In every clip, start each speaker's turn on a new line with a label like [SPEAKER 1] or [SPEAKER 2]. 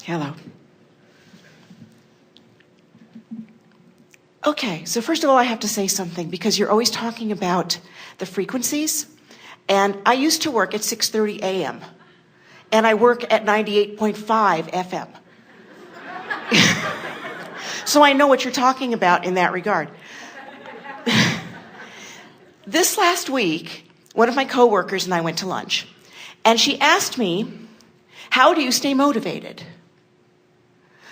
[SPEAKER 1] Hello. Okay, so first of all, I have to say something because you're always talking about the frequencies. And I used to work at 6:30 a.m. and I work at 98.5 FM. So I know what you're talking about in that regard. This last week, one of my coworkers and I went to lunch, and she asked me, "How do you stay motivated?"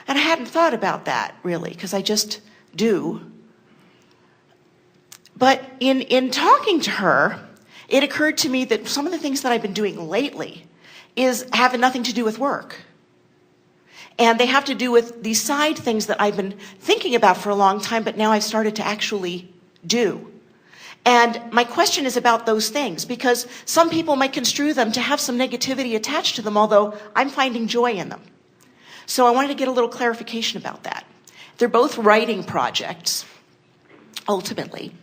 [SPEAKER 1] And I hadn't thought about that, really, because I just do. But in talking to her, it occurred to me that some of the things that I've been doing lately is having nothing to do with work. And they have to do with these side things that I've been thinking about for a long time, but now I've started to actually do. And my question is about those things, because some people might construe them to have some negativity attached to them, although I'm finding joy in them. So I wanted to get a little clarification about that. They're both writing projects, ultimately.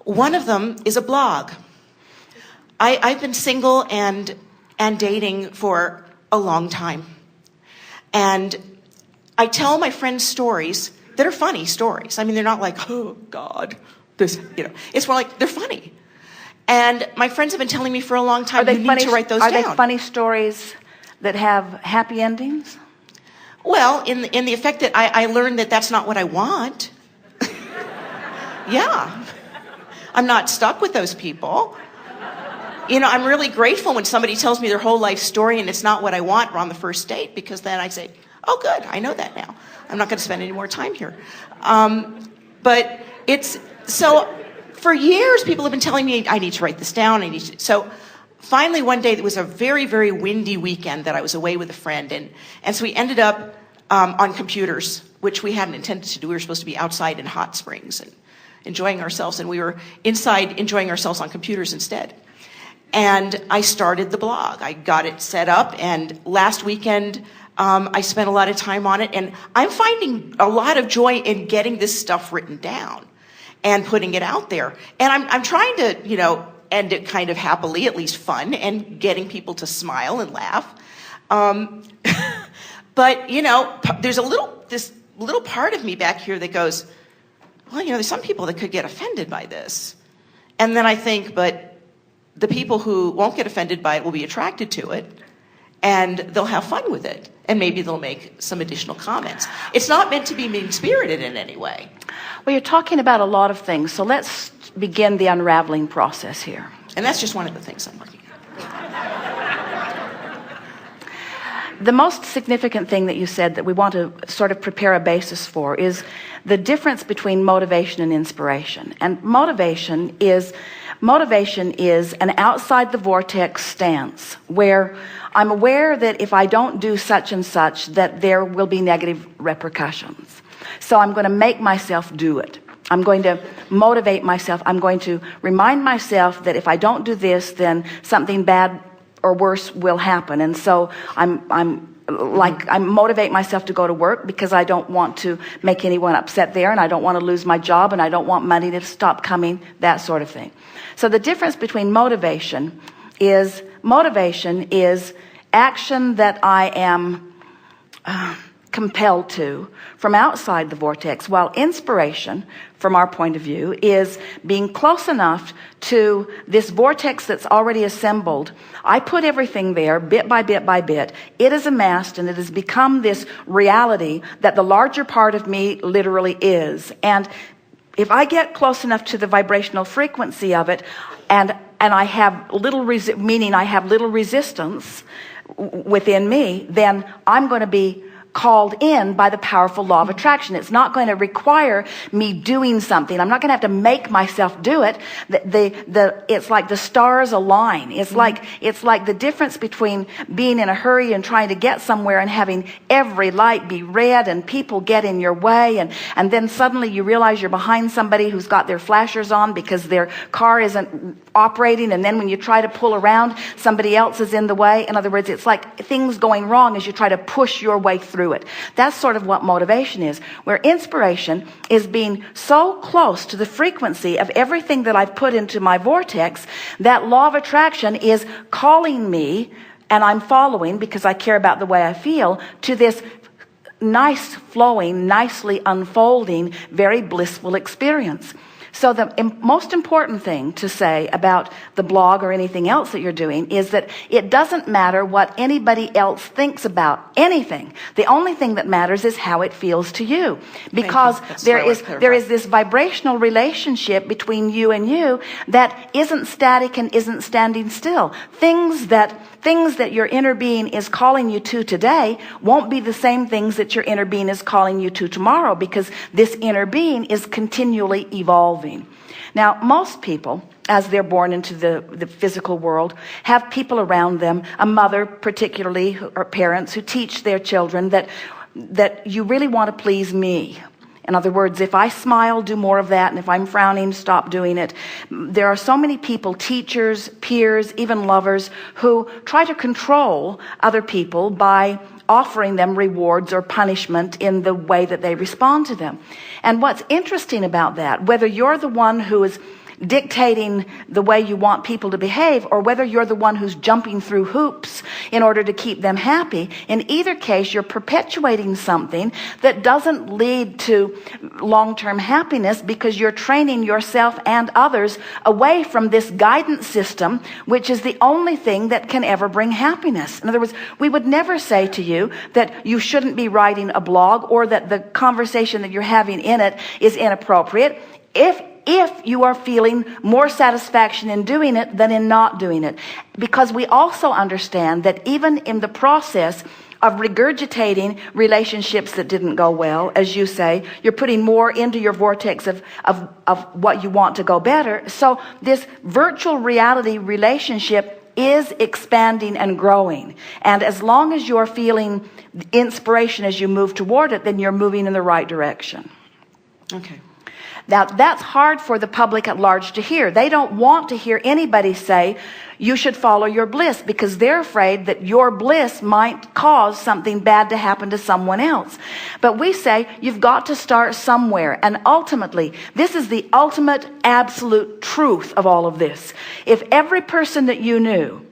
[SPEAKER 1] One of them is a blog. I've been single and dating for a long time. And I tell my friends stories that are funny stories. I mean, they're not like, oh, God, this, It's more like, they're funny. And my friends have been telling me for a long time, you need to write those down.
[SPEAKER 2] Are they funny stories that have happy endings?
[SPEAKER 1] Well, in the effect that I learned that that's not what I want. Yeah. I'm not stuck with those people. I'm really grateful when somebody tells me their whole life story and it's not what I want on the first date, because then I say, oh, good, I know that now. I'm not going to spend any more time here. But so for years, people have been telling me I need to write this down. So finally, one day, it was a very, very windy weekend that I was away with a friend. And so we ended up on computers, which we hadn't intended to do. We were supposed to be outside in hot springs and enjoying ourselves. And we were inside enjoying ourselves on computers instead. And I started the blog. I got it set up. And last weekend, I spent a lot of time on it. And I'm finding a lot of joy in getting this stuff written down and putting it out there. And I'm trying to, end it kind of happily, at least fun, and getting people to smile and laugh. But, there's this little part of me back here that goes, well, there's some people that could get offended by this. And then I think, but the people who won't get offended by it will be attracted to it, and they'll have fun with it. And maybe they'll make some additional comments. It's not meant to be mean-spirited in any way.
[SPEAKER 2] Well, you're talking about a lot of things, so let's begin the unraveling process here.
[SPEAKER 1] And that's just one of the things I'm working on.
[SPEAKER 2] The most significant thing that you said that we want to sort of prepare a basis for is the difference between motivation and inspiration. And motivation is an outside the vortex stance where I'm aware that if I don't do such and such, that there will be negative repercussions. So I'm going to make myself do it. I'm going to motivate myself. I'm going to remind myself that if I don't do this, then something bad or worse will happen. And so I motivate myself to go to work because I don't want to make anyone upset there, and I don't want to lose my job, and I don't want money to stop coming, that sort of thing. So the difference between motivation is action that I am compelled to from outside the vortex, while inspiration, from our point of view, is being close enough to this vortex that's already assembled. I put everything there bit by bit by bit. It is amassed, and it has become this reality that the larger part of me literally is. And if I get close enough to the vibrational frequency of it, and I have little resistance within me, then I'm going to be called in by the powerful law of attraction. It's not going to require me doing something. I'm not going to have to make myself do it. It's like the stars align. It's like the difference between being in a hurry and trying to get somewhere and having every light be red and people get in your way, and then suddenly you realize you're behind somebody who's got their flashers on because their car isn't operating, and then when you try to pull around, somebody else is in the way. In other words, it's like things going wrong as you try to push your way through it. That's sort of what motivation is, where inspiration is being so close to the frequency of everything that I've put into my vortex that law of attraction is calling me and I'm following because I care about the way I feel, to this nice flowing, nicely unfolding, very blissful experience. So the most important thing to say about the blog or anything else that you're doing is that it doesn't matter what anybody else thinks about anything. The only thing that matters is how it feels to you, because there is this vibrational relationship between you and you that isn't static and isn't standing still. Things that your inner being is calling you to today won't be the same things that your inner being is calling you to tomorrow, because this inner being is continually evolving. Now, most people, as they're born into the physical world, have people around them, a mother particularly, or parents who teach their children that you really want to please me. In other words, if I smile, do more of that, and if I'm frowning, stop doing it. There are so many people, teachers, peers, even lovers, who try to control other people by offering them rewards or punishment in the way that they respond to them. And what's interesting about that, whether you're the one who is dictating the way you want people to behave, or whether you're the one who's jumping through hoops in order to keep them happy, in either case you're perpetuating something that doesn't lead to long-term happiness, because you're training yourself and others away from this guidance system, which is the only thing that can ever bring happiness. In other words, we would never say to you that you shouldn't be writing a blog, or that the conversation that you're having in it is inappropriate, if you are feeling more satisfaction in doing it than in not doing it. Because we also understand that even in the process of regurgitating relationships that didn't go well, as you say, you're putting more into your vortex of what you want to go better. So this virtual reality relationship is expanding and growing. And as long as you're feeling inspiration as you move toward it, then you're moving in the right direction.
[SPEAKER 1] Okay.
[SPEAKER 2] Now, that's hard for the public at large to hear. They don't want to hear anybody say, you should follow your bliss, because they're afraid that your bliss might cause something bad to happen to someone else. But we say, you've got to start somewhere. And ultimately, this is the ultimate absolute truth of all of this. If every person that you knew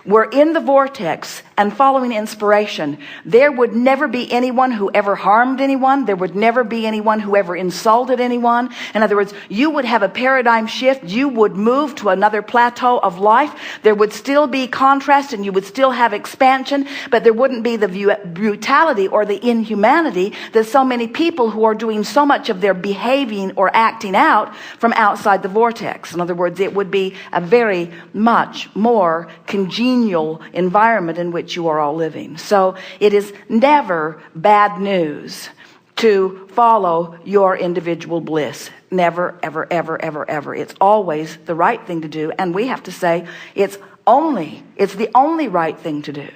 [SPEAKER 2] were in the vortex and following inspiration, there would never be anyone who ever harmed anyone. There would never be anyone who ever insulted anyone. In other words, you would have a paradigm shift. You would move to another plateau of life. There would still be contrast, and you would still have expansion, but there wouldn't be the brutality or the inhumanity that so many people who are doing so much of their behaving or acting out from outside the vortex. In other words, it would be a very much more congenial environment in which you are all living. So it is never bad news to follow your individual bliss. Never, ever, ever, ever, ever. It's always the right thing to do. And we have to say it's the only right thing to do.